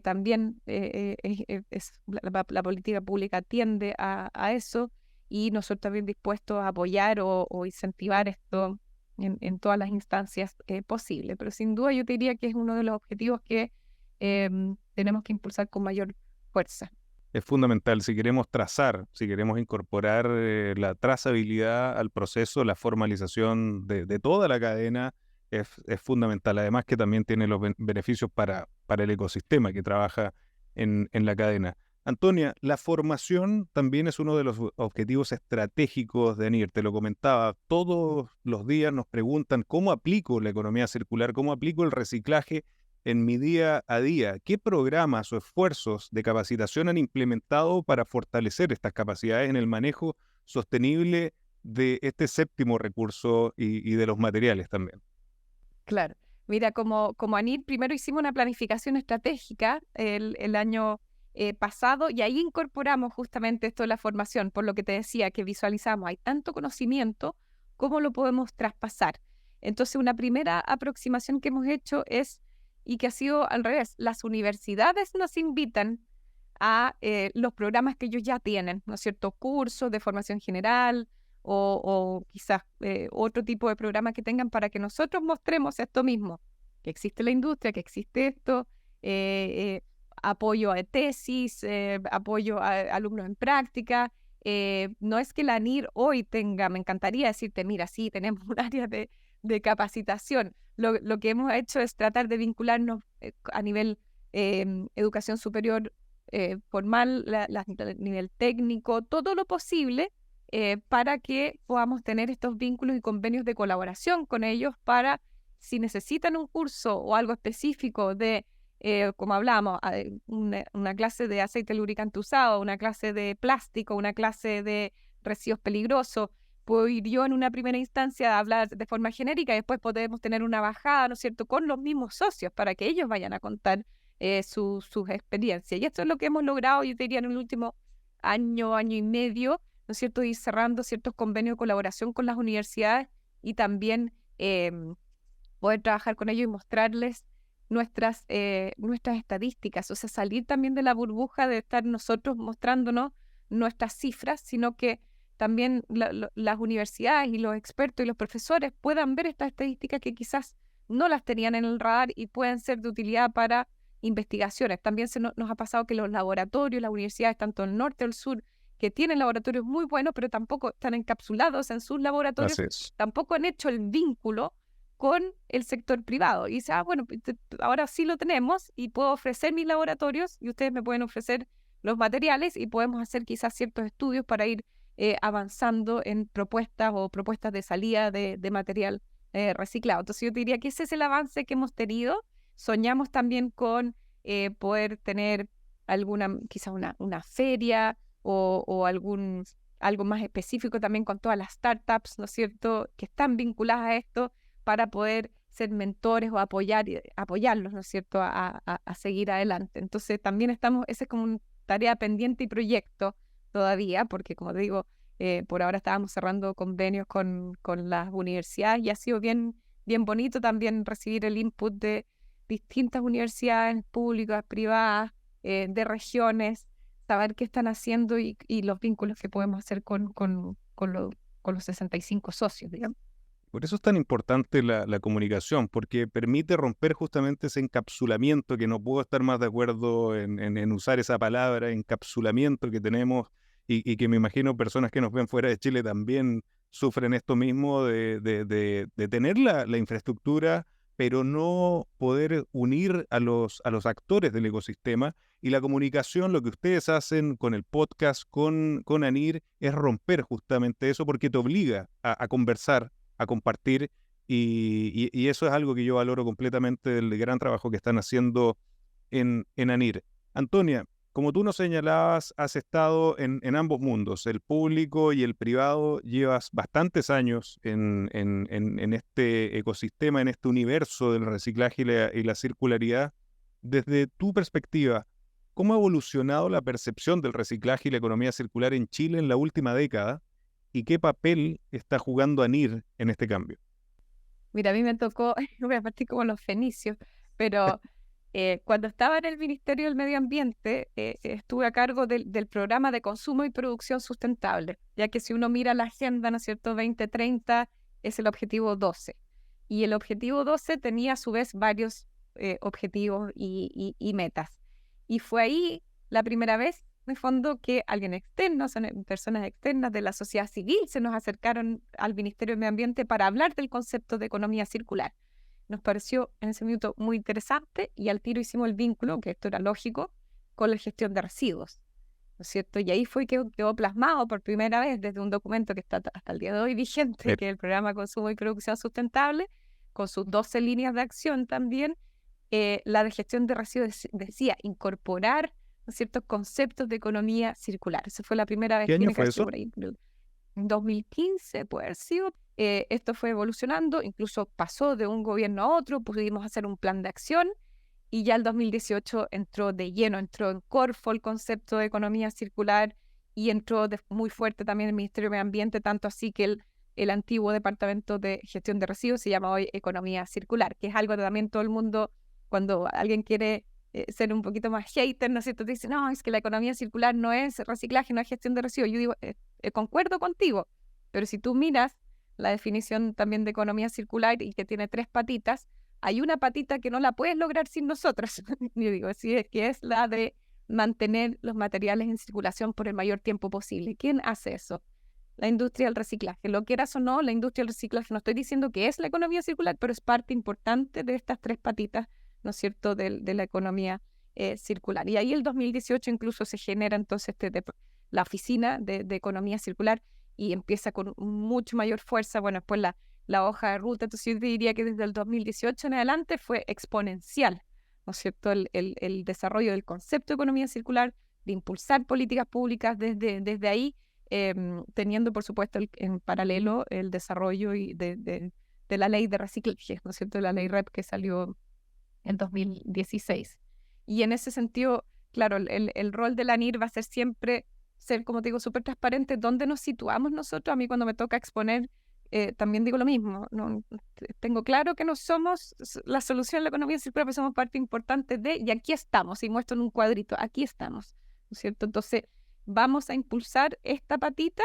A: También la política pública tiende a eso y nosotros también dispuestos a apoyar o incentivar esto en todas las instancias posibles. Pero sin duda yo te diría que es uno de los objetivos que tenemos que impulsar con mayor fuerza.
B: Es fundamental si queremos trazar, si queremos incorporar la trazabilidad al proceso, la formalización de toda la cadena es fundamental. Además que también tiene los beneficios para el ecosistema que trabaja en la cadena. Antonia, la formación también es uno de los objetivos estratégicos de ANIR. Te lo comentaba, todos los días nos preguntan cómo aplico la economía circular, cómo aplico el reciclaje en mi día a día. ¿Qué programas o esfuerzos de capacitación han implementado para fortalecer estas capacidades en el manejo sostenible de este séptimo recurso y de los materiales también?
A: Claro. Mira, como ANIR, primero hicimos una planificación estratégica el año pasado y ahí incorporamos justamente esto de la formación, por lo que te decía, que visualizamos, hay tanto conocimiento, ¿cómo lo podemos traspasar? Entonces, una primera aproximación que hemos hecho y que ha sido al revés, las universidades nos invitan a los programas que ellos ya tienen, ¿no es cierto? Cursos de formación general o quizás otro tipo de programas que tengan para que nosotros mostremos esto mismo, que existe la industria, que existe esto, apoyo a tesis, apoyo a alumnos en práctica. No es que la ANIR hoy tenga, me encantaría decirte, mira, sí, tenemos un área de capacitación. Lo que hemos hecho es tratar de vincularnos a nivel educación superior formal, nivel técnico, todo lo posible para que podamos tener estos vínculos y convenios de colaboración con ellos para, si necesitan un curso o algo específico de, como hablábamos, una clase de aceite lubricante usado, una clase de plástico, una clase de residuos peligrosos, puedo ir yo en una primera instancia a hablar de forma genérica y después podemos tener una bajada, ¿no es cierto?, con los mismos socios para que ellos vayan a contar sus experiencias. Y esto es lo que hemos logrado, yo te diría, en el último año y medio, ¿no es cierto?, ir cerrando ciertos convenios de colaboración con las universidades y también poder trabajar con ellos y mostrarles nuestras estadísticas, o sea, salir también de la burbuja de estar nosotros mostrándonos nuestras cifras, sino que también las universidades y los expertos y los profesores puedan ver estas estadísticas que quizás no las tenían en el radar y pueden ser de utilidad para investigaciones. También nos ha pasado que los laboratorios, las universidades, tanto el norte o el sur, que tienen laboratorios muy buenos, pero tampoco están encapsulados en sus laboratorios, tampoco han hecho el vínculo con el sector privado. Y dice, bueno, ahora sí lo tenemos y puedo ofrecer mis laboratorios y ustedes me pueden ofrecer los materiales y podemos hacer quizás ciertos estudios para ir avanzando en propuestas de salida de material reciclado. Entonces yo diría que ese es el avance que hemos tenido. Soñamos también con poder tener quizás una feria o algo más específico también con todas las startups, ¿no es cierto?, que están vinculadas a esto para poder ser mentores o apoyarlos, ¿no es cierto?, a seguir adelante. Entonces también esa es como una tarea pendiente y proyecto todavía, porque como te digo, por ahora estábamos cerrando convenios con las universidades y ha sido bien bonito también recibir el input de distintas universidades públicas, privadas, de regiones, saber qué están haciendo y los vínculos que podemos hacer con los 65 socios, digamos.
B: Por eso es tan importante la comunicación, porque permite romper justamente ese encapsulamiento, que no puedo estar más de acuerdo en usar esa palabra, encapsulamiento que tenemos y que me imagino personas que nos ven fuera de Chile también sufren esto mismo de tener la infraestructura, pero no poder unir a los actores del ecosistema. Y la comunicación, lo que ustedes hacen con el podcast, con ANIR, es romper justamente eso, porque te obliga a conversar, a compartir, y eso es algo que yo valoro completamente del gran trabajo que están haciendo en ANIR. Antonia, como tú nos señalabas, has estado en ambos mundos, el público y el privado. Llevas bastantes años en este ecosistema, en este universo del reciclaje y la circularidad. Desde tu perspectiva, ¿cómo ha evolucionado la percepción del reciclaje y la economía circular en Chile en la última década? ¿Y qué papel está jugando ANIR en este cambio?
A: Mira, a mí me tocó, voy a partir como los fenicios, pero cuando estaba en el Ministerio del Medio Ambiente, estuve a cargo del programa de consumo y producción sustentable, ya que si uno mira la agenda, ¿no es cierto?, 2030 es el objetivo 12. Y el objetivo 12 tenía a su vez varios objetivos y metas. Y fue ahí la primera vez, en el fondo, que alguien externo, personas externas de la sociedad civil, se nos acercaron al Ministerio del Medio Ambiente para hablar del concepto de economía circular. Nos pareció en ese minuto muy interesante y al tiro hicimos el vínculo, que esto era lógico, con la gestión de residuos, ¿no es cierto? Y ahí fue que quedó plasmado por primera vez desde un documento que está hasta el día de hoy vigente, que es el Programa de Consumo y Producción Sustentable, con sus 12 líneas de acción también. La de gestión de residuos decía incorporar, ¿no es cierto?, conceptos de economía circular. Esa fue la primera vez.
B: ¿Qué año fue eso?
A: Por ahí, en 2015 puede haber sido. Esto fue evolucionando, incluso pasó de un gobierno a otro, pudimos hacer un plan de acción y ya el 2018 entró de lleno, entró en Corfo el concepto de economía circular y entró muy fuerte también el Ministerio de Medio Ambiente, tanto así que el antiguo Departamento de Gestión de Residuos se llama hoy Economía Circular, que es algo que también todo el mundo, cuando alguien quiere ser un poquito más hater, ¿no es cierto?, te dice, no, es que la economía circular no es reciclaje, no es gestión de residuos. Yo digo, concuerdo contigo, pero si tú miras la definición también de economía circular y que tiene 3 patitas, hay una patita que no la puedes lograr sin nosotros. Yo digo, sí, es que es la de mantener los materiales en circulación por el mayor tiempo posible. ¿Quién hace eso? La industria del reciclaje. Lo quieras o no, la industria del reciclaje, no estoy diciendo que es la economía circular, pero es parte importante de estas 3 patitas, ¿no es cierto?, de la economía circular. Y ahí el 2018 incluso se genera entonces la oficina de economía circular y empieza con mucho mayor fuerza. Bueno, después la hoja de ruta, entonces yo diría que desde el 2018 en adelante fue exponencial, ¿no es cierto?, el desarrollo del concepto de economía circular, de impulsar políticas públicas desde ahí, teniendo por supuesto en paralelo el desarrollo de la ley de reciclaje, ¿no es cierto?, la ley REP que salió en 2016. Y en ese sentido, claro, el rol de la ANIR va a ser siempre, como te digo, súper transparente, dónde nos situamos nosotros. A mí cuando me toca exponer también digo lo mismo, no, tengo claro que no somos la solución a la economía circular, pero somos parte importante y aquí estamos, y muestro en un cuadrito, aquí estamos, ¿no es cierto? Entonces, vamos a impulsar esta patita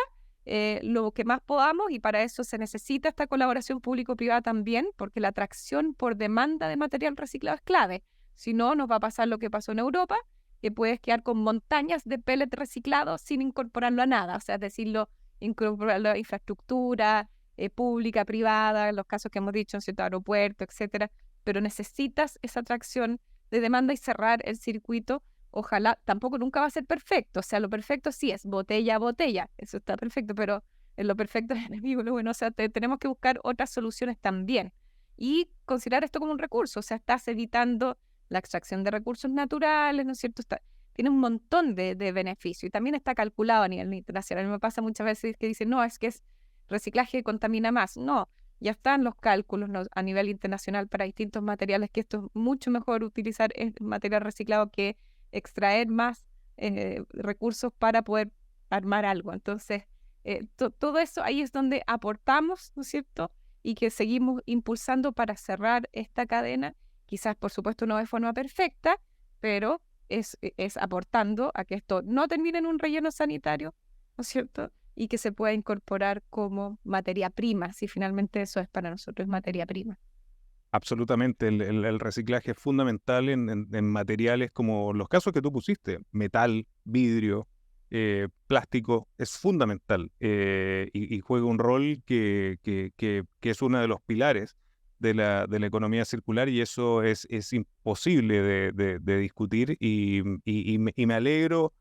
A: lo que más podamos, y para eso se necesita esta colaboración público-privada también, porque la atracción por demanda de material reciclado es clave. Si no, nos va a pasar lo que pasó en Europa, que puedes quedar con montañas de pellet reciclados sin incorporarlo a nada, o sea, es decirlo, incorporarlo a infraestructura pública, privada, en los casos que hemos dicho, en cierto aeropuerto, etcétera, pero necesitas esa atracción de demanda y cerrar el circuito. Ojalá, tampoco nunca va a ser perfecto, o sea, lo perfecto sí es botella a botella, eso está perfecto, pero en lo perfecto es enemigo, lo bueno, o sea, tenemos que buscar otras soluciones también y considerar esto como un recurso, o sea, estás evitando la extracción de recursos naturales, ¿no es cierto? Tiene un montón de beneficios y también está calculado a nivel internacional. Me pasa muchas veces que dicen, no, es que es reciclaje que contamina más. No, ya están los cálculos, ¿no?, a nivel internacional para distintos materiales, que esto es mucho mejor utilizar material reciclado que extraer más recursos para poder armar algo. Entonces, todo eso ahí es donde aportamos, ¿no es cierto? Y que seguimos impulsando para cerrar esta cadena, quizás por supuesto no de forma perfecta, pero es aportando a que esto no termine en un relleno sanitario, ¿no es cierto? Y que se pueda incorporar como materia prima, si finalmente eso es para nosotros materia prima.
B: Absolutamente, el reciclaje es fundamental en materiales como los casos que tú pusiste, metal, vidrio, plástico, es fundamental y juega un rol que es uno de los pilares de la economía circular, y eso es imposible de discutir, y me alegro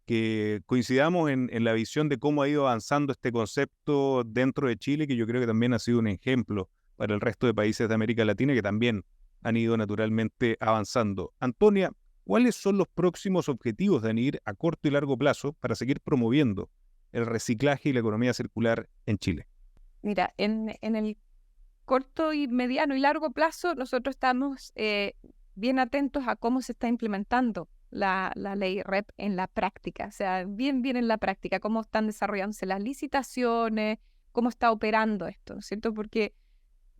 B: que coincidamos en la visión de cómo ha ido avanzando este concepto dentro de Chile, que yo creo que también ha sido un ejemplo para el resto de países de América Latina que también han ido naturalmente avanzando. Antonia, ¿cuáles son los próximos objetivos de ANIR a corto y largo plazo para seguir promoviendo el reciclaje y la economía circular en Chile?
A: Mira, en el corto y mediano y largo plazo, nosotros estamos bien atentos a cómo se está implementando la ley REP en la práctica, o sea, bien en la práctica, cómo están desarrollándose las licitaciones, cómo está operando esto, ¿no es cierto? Porque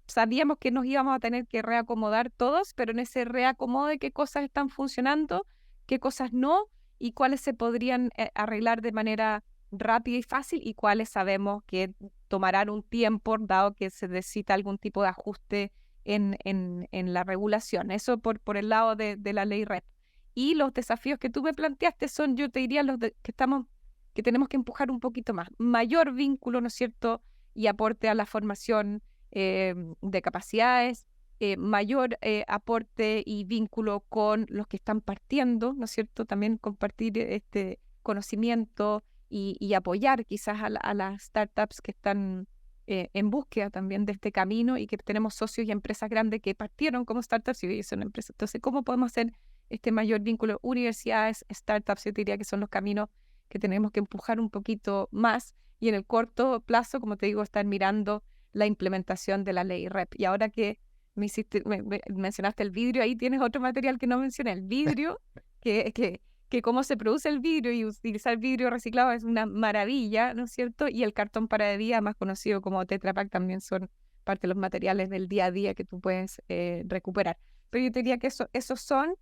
A: sabíamos que nos íbamos a tener que reacomodar todos, pero en ese reacomode qué cosas están funcionando, qué cosas no, y cuáles se podrían arreglar de manera rápida y fácil, y cuáles sabemos que tomarán un tiempo, dado que se necesita algún tipo de ajuste en la regulación. Eso por el lado de la ley REP. Y los desafíos que tú me planteaste son, yo te diría, que tenemos que empujar un poquito más. Mayor vínculo, ¿no es cierto?, y aporte a la formación de capacidades, mayor aporte y vínculo con los que están partiendo, ¿no es cierto? También compartir este conocimiento y apoyar quizás a las startups que están en búsqueda también de este camino, y que tenemos socios y empresas grandes que partieron como startups y hoy son empresas. Entonces, ¿cómo podemos hacer este mayor vínculo? Universidades, startups, yo diría que son los caminos que tenemos que empujar un poquito más, y en el corto plazo, como te digo, estar mirando la implementación de la ley REP. Y ahora que me mencionaste el vidrio, ahí tienes otro material que no mencioné, el vidrio, que cómo se produce el vidrio y utilizar vidrio reciclado es una maravilla, ¿no es cierto? Y el cartón para bebida, más conocido como Tetra Pak, también son parte de los materiales del día a día que tú puedes recuperar. Pero yo te diría que esos son,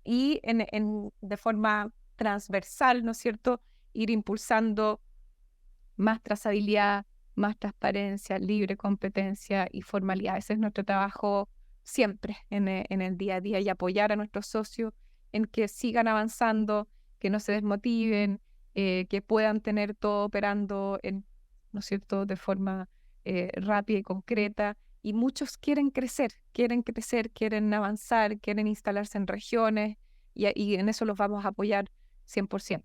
A: y de forma transversal, ¿no es cierto?, ir impulsando más trazabilidad, más transparencia, libre competencia y formalidad. Ese es nuestro trabajo siempre en el día a día, y apoyar a nuestros socios en que sigan avanzando, que no se desmotiven, que puedan tener todo operando ¿no es cierto?, de forma rápida y concreta. Y muchos quieren avanzar, quieren instalarse en regiones, y en eso los vamos a apoyar 100%.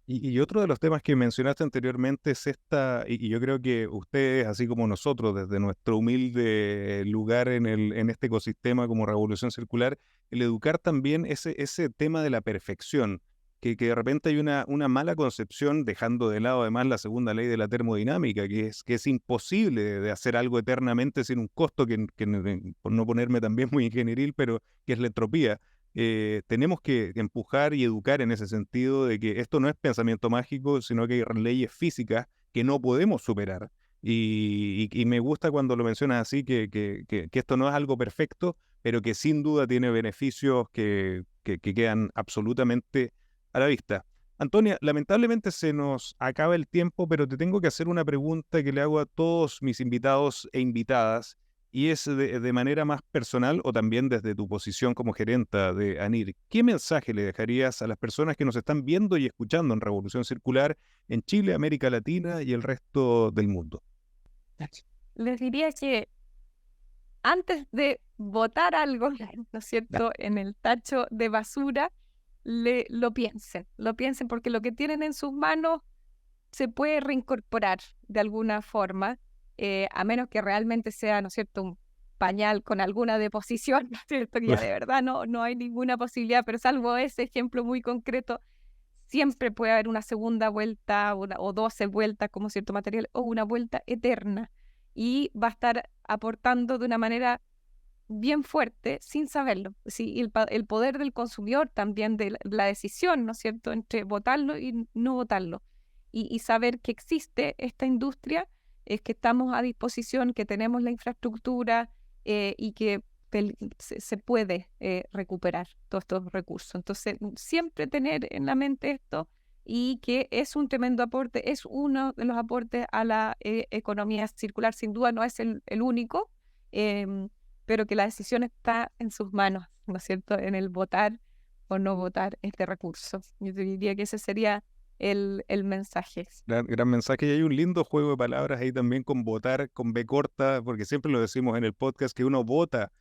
B: Y otro de los temas que mencionaste anteriormente es y yo creo que ustedes, así como nosotros, desde nuestro humilde lugar en este ecosistema como Revolución Circular, el educar también ese tema de la perfección, que de repente hay una mala concepción, dejando de lado además la segunda ley de la termodinámica, que es imposible de hacer algo eternamente sin un costo, por no ponerme también muy ingenieril, pero que es la entropía. Tenemos que empujar y educar en ese sentido de que esto no es pensamiento mágico, sino que hay leyes físicas que no podemos superar, Y me gusta cuando lo mencionas así, que esto no es algo perfecto, pero que sin duda tiene beneficios que quedan absolutamente a la vista. Antonia, lamentablemente se nos acaba el tiempo, pero te tengo que hacer una pregunta que le hago a todos mis invitados e invitadas, y es de manera más personal o también desde tu posición como gerenta de ANIR. ¿Qué mensaje le dejarías a las personas que nos están viendo y escuchando en Revolución Circular en Chile, América Latina y el resto del mundo?
A: Les diría que antes de botar algo, ¿no es cierto?, en el tacho de basura, lo piensen porque lo que tienen en sus manos se puede reincorporar de alguna forma, a menos que realmente sea, ¿no es cierto?, un pañal con alguna deposición, ¿no es cierto?, que ya de verdad no hay ninguna posibilidad, pero salvo ese ejemplo muy concreto, siempre puede haber una segunda vuelta o 12 vueltas como cierto material o una vuelta eterna y va a estar aportando de una manera bien fuerte sin saberlo. Sí, y el poder del consumidor también de la decisión, ¿no es cierto?, entre votarlo y no votarlo. Y saber que existe esta industria, es que estamos a disposición, que tenemos la infraestructura y que se puede recuperar todos estos recursos. Entonces, siempre tener en la mente esto y que es un tremendo aporte, es uno de los aportes a la economía circular, sin duda no es el único, pero que la decisión está en sus manos, ¿no es cierto?, en el votar o no votar este recurso. Yo diría que ese sería el mensaje.
B: Gran mensaje, y hay un lindo juego de palabras ahí también con votar con B corta, porque siempre lo decimos en el podcast que uno vota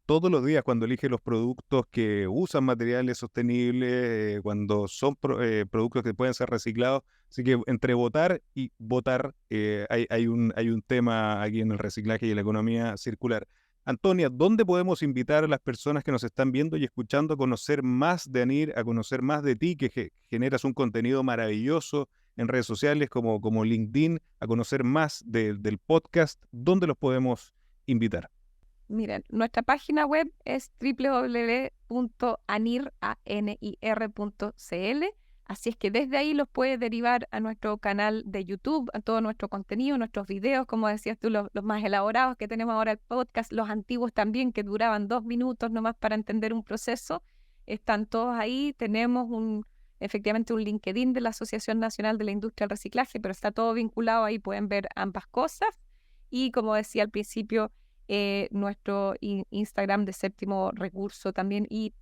B: todos los días cuando elige los productos que usan materiales sostenibles, cuando son productos que pueden ser reciclados. Así que entre votar y votar hay un tema aquí en el reciclaje y en la economía circular. Antonia, ¿dónde podemos invitar a las personas que nos están viendo y escuchando a conocer más de ANIR, a conocer más de ti, que generas un contenido maravilloso en redes sociales como LinkedIn, a conocer más del podcast? ¿Dónde los podemos invitar?
A: Miren, nuestra página web es www.anir.cl, así es que desde ahí los puede derivar a nuestro canal de YouTube, a todo nuestro contenido, nuestros videos, como decías tú, los más elaborados que tenemos ahora el podcast, los antiguos también que duraban 2 minutos nomás para entender un proceso, están todos ahí. Tenemos efectivamente un LinkedIn de la Asociación Nacional de la Industria del Reciclaje, pero está todo vinculado ahí, pueden ver ambas cosas. Y como decía al principio, nuestro Instagram de Séptimo Recurso también, y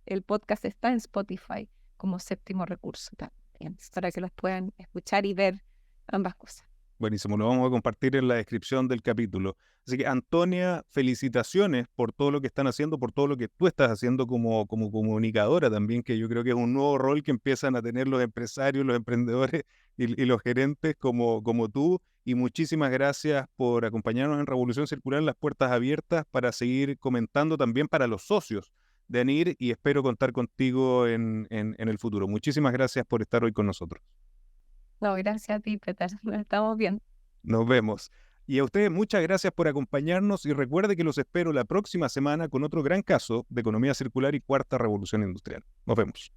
A: el podcast está en Spotify como Séptimo Recurso también, para que los puedan escuchar y ver ambas cosas.
B: Buenísimo, lo vamos a compartir en la descripción del capítulo. Así que, Antonia, felicitaciones por todo lo que están haciendo, por todo lo que tú estás haciendo como comunicadora también, que yo creo que es un nuevo rol que empiezan a tener los empresarios, los emprendedores y los gerentes como tú. Y muchísimas gracias por acompañarnos en Revolución Circular, las puertas abiertas para seguir comentando también para los socios de ANIR, y espero contar contigo en el futuro. Muchísimas gracias por estar hoy con nosotros.
A: No, gracias a ti, Peter. Nos estamos viendo.
B: Nos vemos. Y a ustedes muchas gracias por acompañarnos, y recuerde que los espero la próxima semana con otro gran caso de economía circular y cuarta revolución industrial. Nos vemos.